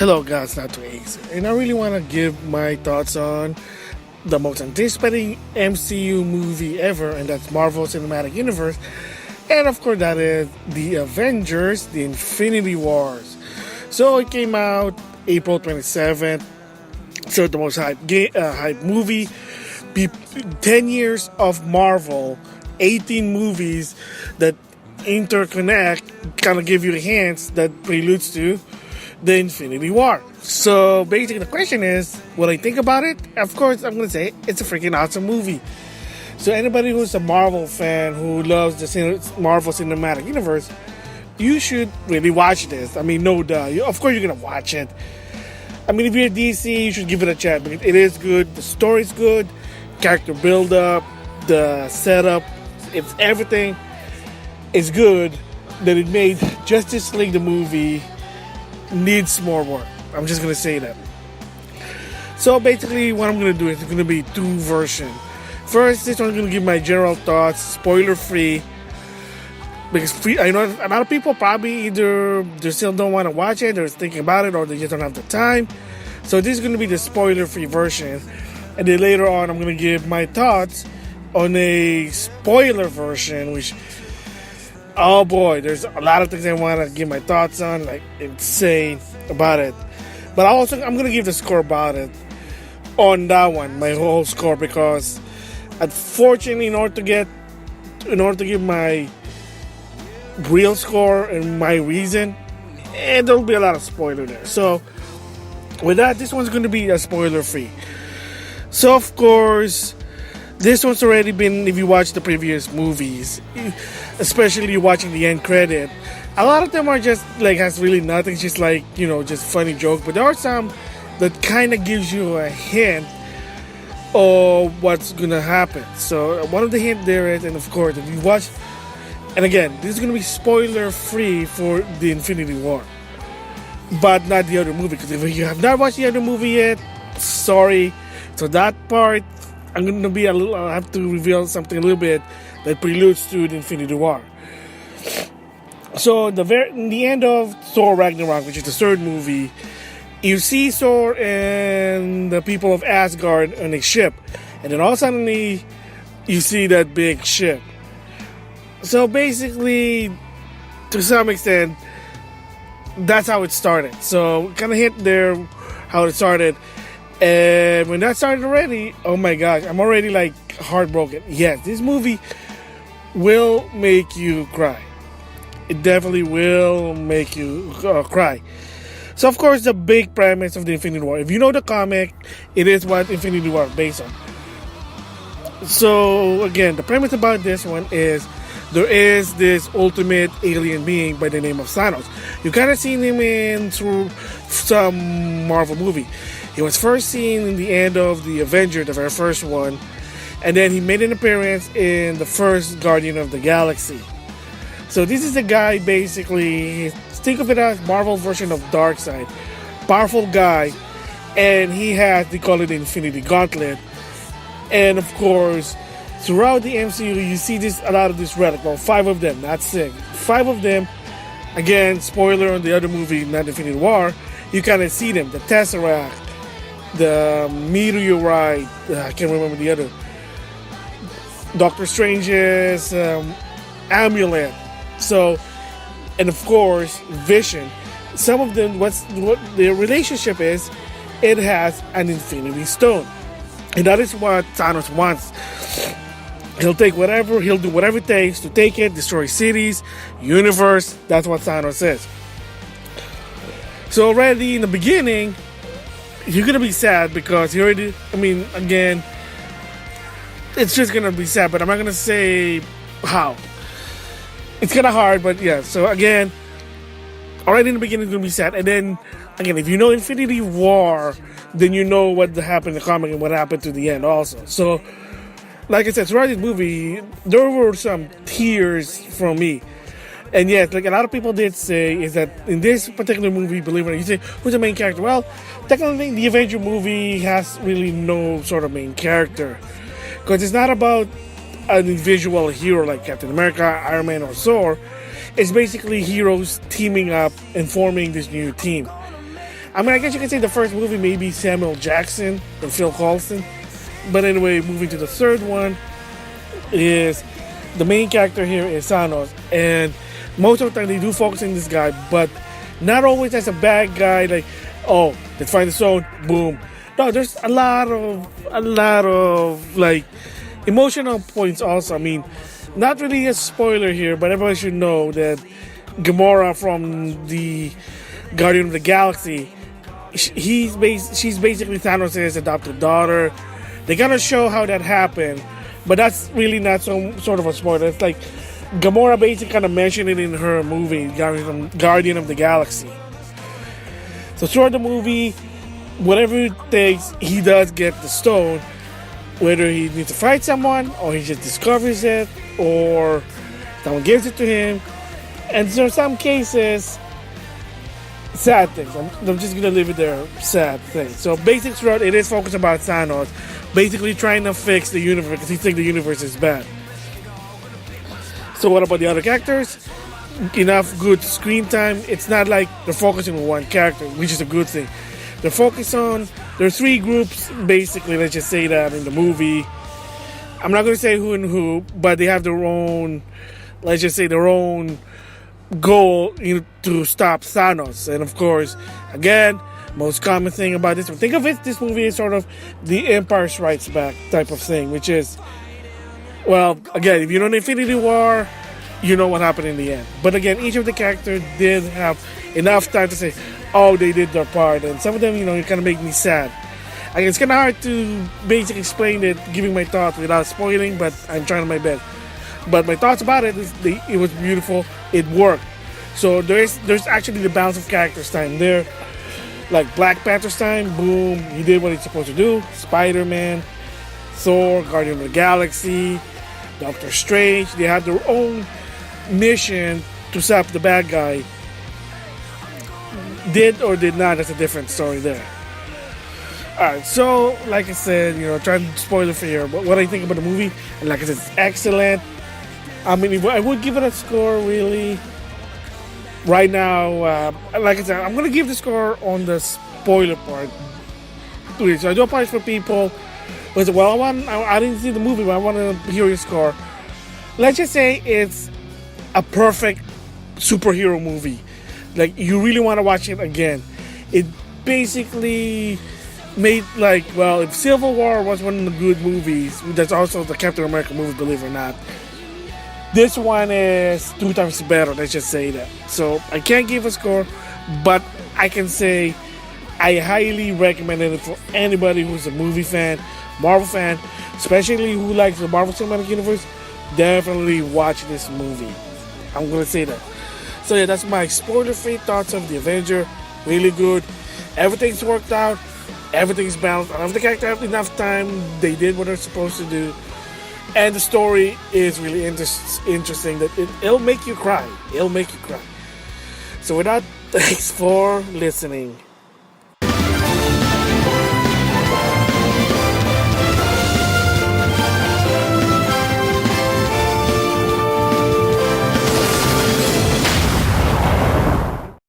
Hello guys, NautoAisDx, and I really want to give my thoughts on the most anticipated MCU movie ever, and that's Marvel Cinematic Universe. And of course, that is the Avengers, the Infinity Wars. So it came out April 27th. So the most hype movie. 10 years of Marvel, 18 movies that interconnect, kind of give you the hints that preludes to the Infinity War. So basically the question is, what I think about it? Of course, I'm going to say it's a freaking awesome movie. So anybody who's a Marvel fan who loves the Marvel Cinematic Universe, you should really watch this. I mean, no duh. Of course you're going to watch it. I mean, if you're DC, you should give it a chance because it is good. The story's good. Character build-up, the setup, it's everything is good. That it made Justice League the movie needs more work. I'm just gonna say that. So basically, what I'm gonna do is it's gonna be two versions. First, this one's gonna give my general thoughts, spoiler-free, because I know a lot of people probably either they still don't want to watch it, they're thinking about it, or they just don't have the time. So this is gonna be the spoiler-free version. And then later on, I'm going to give my thoughts on a spoiler version, which, oh boy, there's a lot of things I want to give my thoughts on, like insane about it. But I'm going to give the score about it on that one, my whole score, because unfortunately, in order to give my real score and my reason, there'll be a lot of spoiler there. So with that, this one's going to be a spoiler-free. So of course, this one's already been, if you watch the previous movies, especially watching the end credit, a lot of them are just like, has really nothing, it's just like, just funny joke. But there are some that kind of gives you a hint of what's gonna happen. So one of the hints there is, and of course, if you watch, and again, this is gonna be spoiler free for the Infinity War, but not the other movie, because if you have not watched the other movie yet, sorry. So that part, I have to reveal something a little bit that preludes to the Infinity War. So in the end of Thor Ragnarok, which is the third movie, you see Thor and the people of Asgard on a ship. And then all suddenly, you see that big ship. So basically, to some extent, that's how it started. So kind of hint there how it started. And when that started already, oh my gosh, I'm already like heartbroken. Yes, this movie will make you cry. It definitely will make you cry. So of course, the big premise of the Infinity War, if you know the comic, it is what Infinity War is based on. So again, the premise about this one is there is this ultimate alien being by the name of Thanos. You kind of seen him through some Marvel movie. He was first seen in the end of the Avengers, the very first one, and then he made an appearance in the first Guardian of the Galaxy. So this is a guy, basically, think of it as Marvel version of Darkseid. Powerful guy, and they call it the Infinity Gauntlet. And of course, throughout the MCU, you see a lot of this relic. Well, 5 of them, not 6. 5 of them, again, spoiler on the other movie, not Infinity War, you kind of see them, the Tesseract, the meteorite, I can't remember the other, Doctor Strange's amulet. So, and of course, Vision. Some of them, what their relationship is, it has an Infinity Stone, and that is what Thanos wants. He'll do whatever it takes to take it, destroy cities, universe. That's what Thanos is. So already in the beginning, you're gonna be sad because again, it's just gonna be sad, but I'm not gonna say how. It's kind of hard, but yeah. So again, already in the beginning, it's gonna be sad, and then again, if you know Infinity War, then you know what happened in the comic and what happened to the end also. So, like I said, throughout this movie, there were some tears from me. And yes, like a lot of people did say, is that in this particular movie, believe it or not, you say, who's the main character? Well, technically, the Avenger movie has really no sort of main character. Because it's not about an individual hero like Captain America, Iron Man, or Thor. It's basically heroes teaming up and forming this new team. I mean, I guess you can say the first movie maybe Samuel Jackson and Phil Coulson. But anyway, moving to the third one is the main character here is Thanos, and most of the time they do focus on this guy, but not always as a bad guy. Like, oh, let's find the stone, boom. No, there's a lot of like emotional points also. I mean, not really a spoiler here, but everybody should know that Gamora from the Guardian of the Galaxy, she's basically Thanos' adopted daughter. They're gonna show how that happened, but that's really not some sort of a spoiler. It's like Gamora basically kind of mentioned it in her movie, Guardian of the Galaxy. So throughout the movie, whatever it takes, he does get the stone. Whether he needs to fight someone, or he just discovers it, or someone gives it to him. And there are some cases, sad things. I'm just gonna leave it there, sad things. So basically throughout, it is focused about Thanos, basically trying to fix the universe because he thinks the universe is bad. So what about the other characters? Enough good screen time. It's not like they're focusing on one character, which is a good thing. They're focused on, there are three groups basically, let's just say that in the movie. I'm not going to say who and who, but they have their own, let's just say their own goal to stop Thanos. And of course, again, most common thing about this, think of it, this movie is sort of the Empire Strikes Back type of thing, which is, well, again, if you know the Infinity War, you know what happened in the end. But again, each of the characters did have enough time to say, oh, they did their part. And some of them, it kind of make me sad. Again, it's kind of hard to basically explain it, giving my thoughts without spoiling, but I'm trying my best. But my thoughts about it is it was beautiful. It worked. So there's actually the balance of characters time there. Like Black Panther's time, boom, he did what he's supposed to do. Spider-Man, Thor, Guardian of the Galaxy, Doctor Strange, they had their own mission to stop the bad guy. Did or did not, that's a different story there. Alright, so like I said, trying to spoil it for you, but what I think about the movie, and like I said, it's excellent. I mean, I would give it a score really. Right now, like I said, I'm going to give the score on the spoiler part. So I do apologize for people who say, well, I didn't see the movie, but I want to hear your score. Let's just say it's a perfect superhero movie. Like, you really want to watch it again. It basically made, like, well, if Civil War was one of the good movies, that's also the Captain America movie, believe it or not, this one is 2 times better, let's just say that. So, I can't give a score, but I can say I highly recommend it for anybody who's a movie fan, Marvel fan, especially who likes the Marvel Cinematic Universe. Definitely watch this movie. I'm going to say that. So yeah, that's my spoiler-free thoughts of the Avenger. Really good. Everything's worked out. Everything's balanced. I don't think the character have enough time. They did what they're supposed to do. And the story is really interesting. That it'll make you cry. It'll make you cry. So with that, thanks for listening.